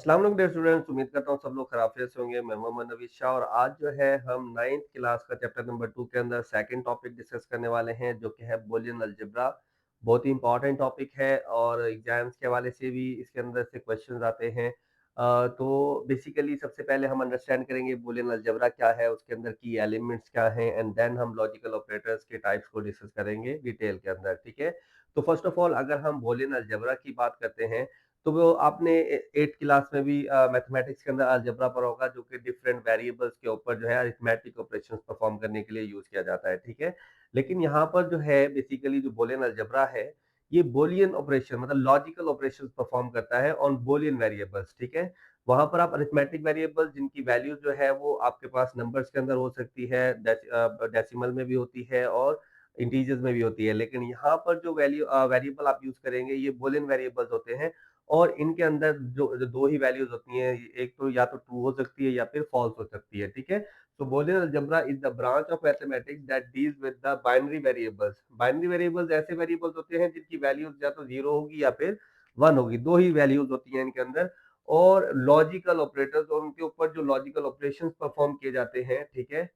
अस्सलाम वालेकुम dear students, उम्मीद करता हूँ सब लोग खराफियत से होंगे। मैं मोहम्मद नवीद शाह और आज जो है हम 9th क्लास का चैप्टर नंबर 2 के अंदर सेकंड टॉपिक डिस्कस करने वाले हैं जो कि है बूलियन अलजेब्रा। बहुत ही इंपॉर्टेंट टॉपिक है और एग्जाम्स के हवाले से भी इसके अंदर से क्वेश्चंस आते हैं। तो बेसिकली सबसे पहले हम अंडरस्टैंड करेंगे बूलियन अलजेब्रा क्या है, उसके अंदर की एलिमेंट्स क्या हैं एंड देन हम लॉजिकल ऑपरेटर्स के टाइप्स को डिस्कस करेंगे डिटेल के अंदर, ठीक है। तो फर्स्ट ऑफ ऑल अगर हम बूलियन अलजेब्रा की बात करते हैं तो वो आपने 8th क्लास में भी मैथमेटिक्स के अंदर अलजेब्रा पढ़ा होगा जो कि डिफरेंट वेरिएबल्स के ऊपर जो है अरिथमेटिक ऑपरेशंस परफॉर्म करने के लिए यूज किया जाता है, ठीक है। लेकिन यहाँ पर जो है बेसिकली जो बूलियन अलजेब्रा है, ये बूलियन ऑपरेशन मतलब लॉजिकल ऑपरेशंस परफॉर्म करता है ऑन बूलियन वेरिएबल्स, ठीक है। वहां पर आप अरिथमेटिक वेरिएबल जिनकी वैल्यू जो है वो आपके पास नंबर्स के अंदर हो सकती है, डेसिमल में भी होती है और इंटीजर्स में भी होती है, लेकिन यहाँ पर जो वेरिएबल आप यूज करेंगे ये बूलियन वेरिएबल्स होते हैं और इनके अंदर जो दो ही वैल्यूज होती हैं, एक तो या तो ट्रू हो सकती है या फिर फॉल्स हो सकती है, ठीक है। तो Boolean algebra is the branch of mathematics that deals with the binary variables. Binary variables ऐसे वेरिएबल्स होते हैं जिनकी वैल्यूज या तो जीरो होगी या फिर वन होगी, दो ही वैल्यूज होती हैं इनके अंदर। और लॉजिकल ऑपरेटर्स और उनके ऊपर जो लॉजिकल ऑपरेशंस परफॉर्म किए जाते हैं, ठीक है,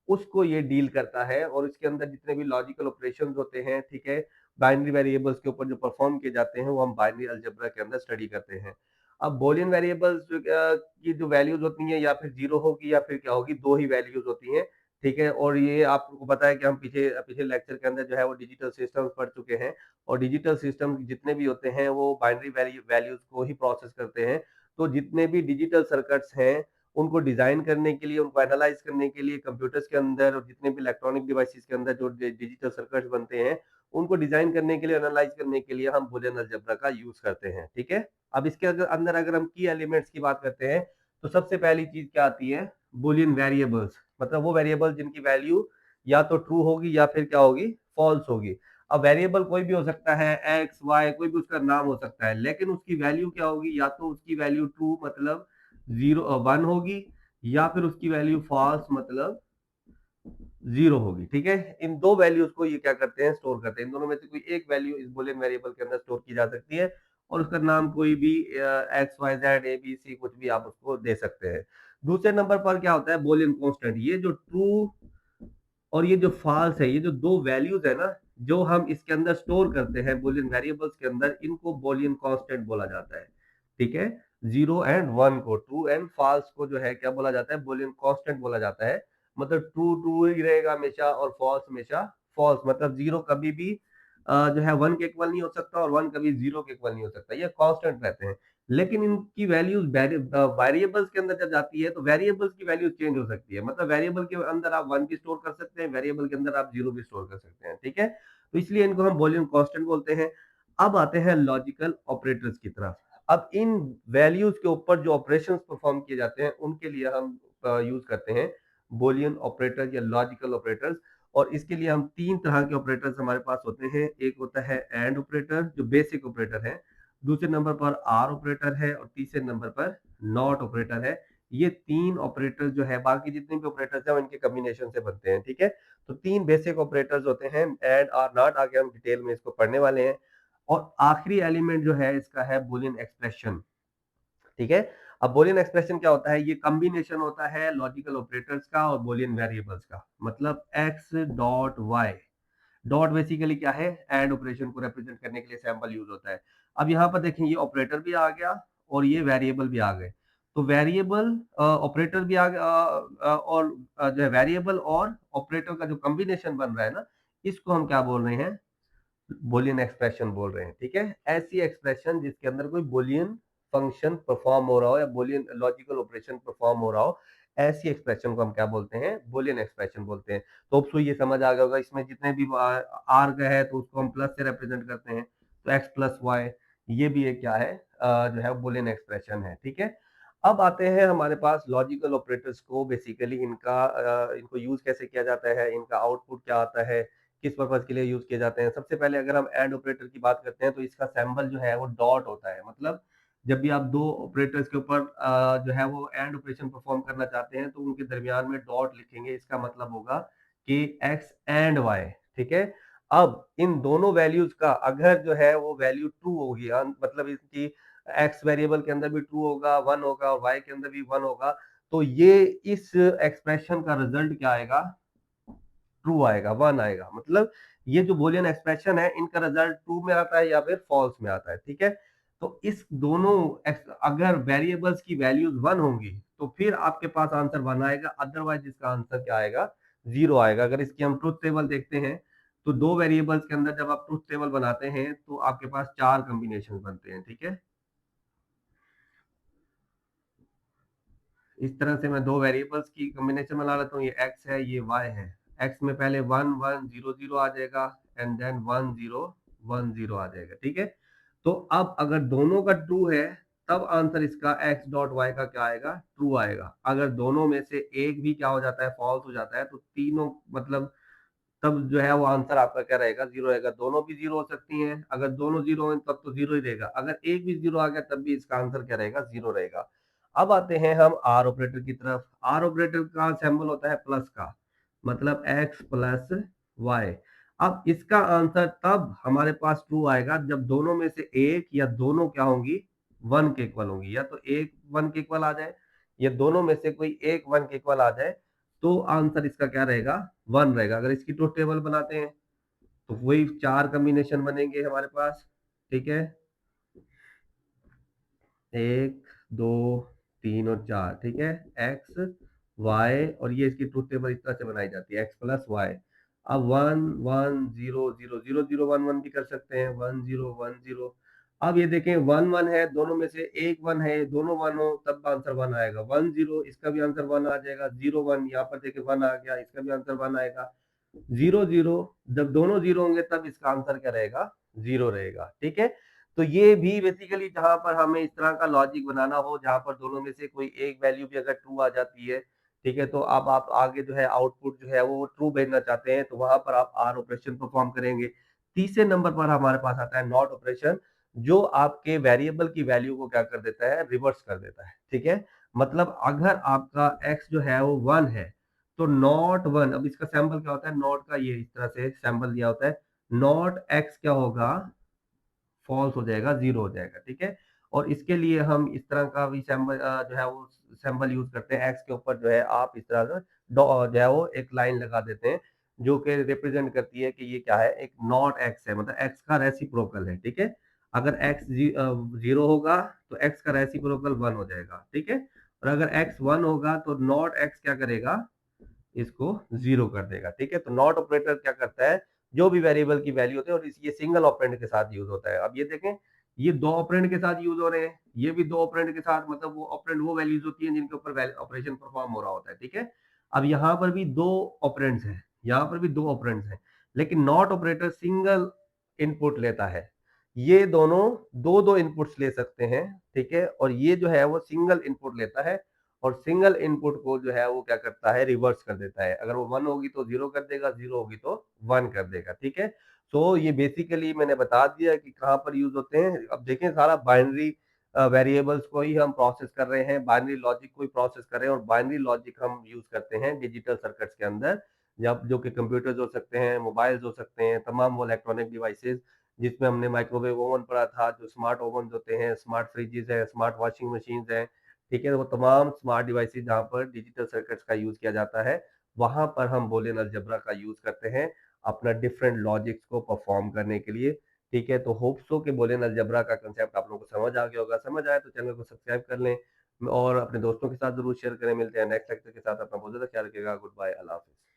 उसको ये डील करता है और इसके अंदर जितने भी लॉजिकल ऑपरेशंस होते हैं, ठीक है, बाइनरी वेरिएबल्स के ऊपर जो परफॉर्म किए जाते हैं वो हम बाइनरी अलजेब्रा के अंदर स्टडी करते हैं। अब बूलियन वेरिएबल्स की जो वैल्यूज होती हैं या फिर जीरो होगी या फिर क्या होगी, दो ही वैल्यूज होती हैं, ठीक है। और ये आपको पता है कि हम पीछे पिछले लेक्चर के अंदर जो है वो डिजिटल सिस्टम्स पढ़ चुके हैं और डिजिटल सिस्टम जितने भी होते हैं वो बाइनरी वैल्यूज को ही प्रोसेस करते हैं। तो जितने भी डिजिटल सर्किट्स हैं उनको डिजाइन करने के लिए, उनको एनालाइज करने के लिए कंप्यूटर्स के अंदर और जितने भी इलेक्ट्रॉनिक डिवाइसेस के अंदर जो डिजिटल सर्किट्स बनते हैं उनको डिजाइन करने के लिए, एनालाइज करने के लिए हम बूलियन अलजेब्रा का यूज करते हैं, ठीक है। अब इसके अंदर अगर हम की एलिमेंट्स की बात करते हैं तो सबसे पहली चीज क्या आती है, बूलियन वेरिएबल्स, मतलब वो वेरिएबल जिनकी वैल्यू या तो ट्रू होगी या फिर क्या होगी, फॉल्स होगी। अब वेरिएबल कोई भी हो सकता है, एक्स वाई कोई भी उसका नाम हो सकता है, लेकिन उसकी वैल्यू क्या होगी, या तो उसकी वैल्यू ट्रू मतलब जीरो वन होगी या फिर उसकी वैल्यू फॉल्स मतलब जीरो होगी, ठीक है। इन दो वैल्यूज को ये क्या करते हैं, स्टोर करते हैं। इन दोनों में से कोई एक वैल्यू इस बूलियन वेरिएबल के अंदर स्टोर की जा सकती है और उसका नाम कोई भी X Y Z A B C कुछ भी आप उसको दे सकते हैं। दूसरे नंबर पर क्या होता है, बूलियन कांस्टेंट। ये जो ट्रू और ये जो फॉल्स है, ये जो दो वैल्यूज है ना जो हम इसके अंदर स्टोर करते हैं बूलियन वेरिएबल्स के अंदर, इनको बूलियन कांस्टेंट बोला जाता है, ठीक है। जीरो एंड वन को, ट्रू एंड फॉल्स को जो है क्या बोला जाता है, बूलियन कांस्टेंट बोला जाता है। मतलब ट्रू ट्रू ही रहेगा हमेशा और फॉल्स हमेशा फॉल्स, मतलब जीरो कभी भी जो है वन के इक्वल नहीं हो सकता और वन कभी जीरो के इक्वल नहीं हो सकता, ये कांस्टेंट रहते हैं। लेकिन इनकी वैल्यूज वेरिएबल्स के अंदर जब जाती है तो वेरिएबल्स की वैल्यू चेंज हो सकती है, मतलब वेरिएबल के अंदर आप वन भी स्टोर कर सकते हैं, वेरिएबल के अंदर आप जीरो भी स्टोर कर सकते हैं, ठीक है। तो इसलिए इनको हम बूलियन कांस्टेंट बोलते हैं। अब आते हैं लॉजिकल ऑपरेटर्स की तरफ। अब इन वैल्यूज के ऊपर जो ऑपरेशंस परफॉर्म किए जाते हैं उनके लिए हम यूज करते हैं बूलियन ऑपरेटर या लॉजिकल ऑपरेटर्स। और इसके लिए हम तीन तरह के ऑपरेटर्स हमारे पास होते हैं। एक होता है एंड ऑपरेटर जो बेसिक ऑपरेटर है, दूसरे नंबर पर आर ऑपरेटर है और तीसरे नंबर पर नॉट ऑपरेटर है। ये तीन ऑपरेटर जो है, बाकी जितने भी ऑपरेटर्स हैं इनके कॉम्बिनेशन से बनते हैं, ठीक है। तो तीन बेसिक ऑपरेटर्स होते हैं, एंड आर नॉट, आगे हम डिटेल में इसको पढ़ने वाले हैं। और आखिरी एलिमेंट जो है इसका है बूलियन एक्सप्रेशन, ठीक है। अब बूलियन एक्सप्रेशन क्या होता है, ये कॉम्बिनेशन होता है लॉजिकल ऑपरेटर्स का और बूलियन वेरिएबल्स का, मतलब X dot Y. Dot basically क्या है, एंड ऑपरेशन को रिप्रेजेंट करने के लिए सैंपल यूज होता है। अब यहाँ पर देखें ये ऑपरेटर भी आ गया और ये वेरिएबल भी आ गए। तो वेरिएबल ऑपरेटर भी आ गया और जो है वेरिएबल और ऑपरेटर का जो कॉम्बिनेशन बन रहा है ना, इसको हम क्या बोल रहे हैं, बुलियन एक्सप्रेशन बोल रहे हैं, ठीक है। ऐसी एक्सप्रेशन जिसके अंदर कोई बुलियन फंक्शन परफॉर्म हो रहा हो या बुलियन लॉजिकल ऑपरेशन परफॉर्म हो रहा हो, ऐसी एक्सप्रेशन को हम क्या बोलते हैं, बुलियन एक्सप्रेशन बोलते हैं। तो अब ये समझ आ गया होगा, इसमें जितने भी आर का है तो उसको हम प्लस से रिप्रेजेंट करते हैं, तो एक्स प्लस वाई, ये भी एक क्या है, जो है बुलियन एक्सप्रेशन है, ठीक है। अब आते हैं हमारे पास लॉजिकल ऑपरेटर्स को, बेसिकली इनको यूज कैसे किया जाता है, इनका आउटपुट क्या आता है, किस पर्पज के लिए यूज किए जाते हैं। सबसे पहले अगर हम एंड ऑपरेटर की बात करते हैं तो इसका सिंबल जो है वो डॉट होता है, मतलब जब भी आप दो ऑपरेटर्स के ऊपर जो है वो एंड ऑपरेशन परफॉर्म करना चाहते हैं तो उनके दरमियान में डॉट लिखेंगे, इसका मतलब होगा कि एक्स एंड वाई, ठीक है। अब इन दोनों वैल्यूज का अगर जो है वो वैल्यू ट्रू होगी, मतलब इसकी एक्स वेरिएबल के अंदर भी ट्रू होगा, 1 होगा और वाई के अंदर भी 1 होगा, तो ये इस एक्सप्रेशन का रिजल्ट क्या आएगा, ट्रू आएगा, 1 आएगा। मतलब ये जो बूलियन एक्सप्रेशन है इनका रिजल्ट ट्रू में आता है या फिर फॉल्स में आता है, ठीक है। तो इस दोनों अगर वेरिएबल्स की वैल्यूज 1 होंगी तो फिर आपके पास आंसर 1 आएगा, अदरवाइज इसका आंसर क्या आएगा, 0 आएगा। अगर इसकी हम ट्रुथ टेबल देखते हैं तो दो वेरिएबल्स के अंदर जब आप ट्रुथ टेबल बनाते हैं तो आपके पास 4 कॉम्बिनेशन बनते हैं, ठीक है। इस तरह से मैं दो वेरिएबल्स की कॉम्बिनेशन बना लेता हूँ, ये x है ये y है। x में पहले 1 1 0 0 आ जाएगा एंड देन 1 0 1 0 आ जाएगा, ठीक है। तो अब अगर दोनों का ट्रू है तब आंसर इसका x डॉट y का क्या आएगा, ट्रू आएगा। अगर दोनों में से एक भी क्या हो जाता है, फॉल्स हो जाता है, तो तीनों मतलब तब जो है वो आंसर आपका क्या रहेगा, 0 रहेगा। दोनों भी 0 हो सकती हैं, अगर दोनों 0 हैं तब तो 0 ही रहेगा, अगर एक भी 0 आ गया तब भी इसका आंसर क्या रहेगा, 0 रहेगा। अब आते हैं हम आर ऑपरेटर की तरफ। आर ऑपरेटर का सिंबल होता है प्लस का, मतलब x प्लस वाई। अब इसका आंसर तब हमारे पास ट्रू आएगा जब दोनों में से एक या दोनों क्या होंगी, 1 के इक्वल होंगी, या तो एक 1 के इक्वल आ जाए या दोनों में से कोई एक 1 के इक्वल आ जाए, तो आंसर इसका क्या रहेगा, 1 रहेगा। अगर इसकी ट्रुथ टेबल बनाते हैं तो वही 4 कॉम्बिनेशन बनेंगे हमारे पास, ठीक है, 1 2 3 और 4, ठीक है, x y, और ये इसकी ट्रुथ टेबल इस तरह से बनाई जाती है, x प्लस वाई। अब 1 1 0 0 0 0 1 1 भी कर सकते हैं, 1 0 1 0। अब ये देखें 1 1 है, दोनों में से एक 1 है, दोनों 1 हो तब आंसर 1 आएगा। 1 0 इसका भी आंसर 1 आ जाएगा, 0 1 यहाँ पर देखें 1 आ गया, इसका भी आंसर 1 आएगा। 0 0 जब दोनों 0 होंगे तब इसका आंसर क्या रहेगा, 0 रहेगा, ठीक है। तो ये भी बेसिकली जहां पर हमें इस तरह का लॉजिक बनाना हो जहां पर दोनों में से कोई एक वैल्यू भी अगर ट्रू आ जाती है, ठीक है, तो अब आप आगे जो है आउटपुट जो है वो ट्रू भेजना चाहते हैं तो वहां पर आप आर ऑपरेशन परफॉर्म करेंगे। तीसरे नंबर पर हमारे पास आता है नॉट ऑपरेशन, जो आपके वेरिएबल की वैल्यू को क्या कर देता है, रिवर्स कर देता है, ठीक है। मतलब अगर आपका x जो है वो 1 है तो नॉट 1, अब इसका सैंपल क्या होता है, नॉट का ये इस तरह से सैंपल दिया होता है, नॉट x क्या होगा, फॉल्स हो जाएगा, 0 हो जाएगा, ठीक है। और इसके लिए हम इस तरह का भी सैंपल जो है वो सैंपल यूज करते हैं, एक्स के ऊपर जो है आप इस तरह से जो है वो एक लाइन लगा देते हैं जो कि रिप्रेजेंट करती है कि ये क्या है, एक नॉट एक्स है, मतलब एक्स का रेसिप्रोकल है, ठीक है। अगर एक्स 0 होगा तो एक्स का रेसिप्रोकल 1 हो जाएगा, ठीक है। और अगर एक्स 1 होगा तो नॉट एक्स क्या करेगा, इसको 0 कर देगा, ठीक है। तो नॉट ऑपरेटर क्या करता है, जो भी वेरिएबल की वैल्यू होती है, और ये सिंगल ऑपरेंड के साथ यूज होता है। अब ये देखें, ये दो ऑपरेंड के साथ यूज हो रहे हैं, ये भी दो ऑपरेंड के साथ, मतलब वो ऑपरेंड वो वैल्यूज होती हैं जिनके ऊपर ऑपरेशन परफॉर्म हो रहा होता है, ठीक है। अब यहाँ पर भी दो ऑपरेंड्स हैं, यहाँ पर भी दो ऑपरेंड्स हैं, लेकिन नॉट ऑपरेटर सिंगल इनपुट लेता है। ये दोनों दो दो इनपुट्स ले सकते हैं, ठीक है, और ये जो है वो सिंगल इनपुट लेता है, और सिंगल इनपुट को जो है वो क्या करता है, रिवर्स कर देता है। अगर वो 1 होगी तो 0 कर देगा, 0 होगी तो 1 कर देगा, ठीक है। तो ये बेसिकली मैंने बता दिया कि कहाँ पर यूज होते हैं। अब देखें सारा बाइनरी वेरिएबल्स को ही हम प्रोसेस कर रहे हैं, बाइनरी लॉजिक को ही प्रोसेस कर रहे हैं, और बाइनरी लॉजिक हम यूज करते हैं डिजिटल सर्किट्स के अंदर, जब जो कि कंप्यूटर्स हो सकते हैं, मोबाइल्स हो सकते हैं, तमाम वो इलेक्ट्रॉनिक डिवाइसेस, जिसमें हमने माइक्रोवेव ओवन पढ़ा था, जो स्मार्ट ओवन होते हैं, स्मार्ट फ्रिजेस है, स्मार्ट वॉशिंग मशीन है, ठीक है। वो तमाम स्मार्ट डिवाइसेस जहाँ पर डिजिटल सर्किट्स का यूज किया जाता है, वहां पर हम बूलियन अलजेब्रा का यूज करते हैं अपना डिफरेंट लॉजिक्स को परफॉर्म करने के लिए, ठीक है। तो होप सो कि बूलियन अलजेब्रा का कंसेप्ट आप लोगों को समझ आ गया होगा। समझ आया तो चैनल को सब्सक्राइब कर लें और अपने दोस्तों के साथ जरूर शेयर करें। मिलते हैं नेक्स्ट लेक्चर के साथ, अपना बहुत ज्यादा ख्याल रखिएगा। गुड बाय, अल्लाह हाफिज।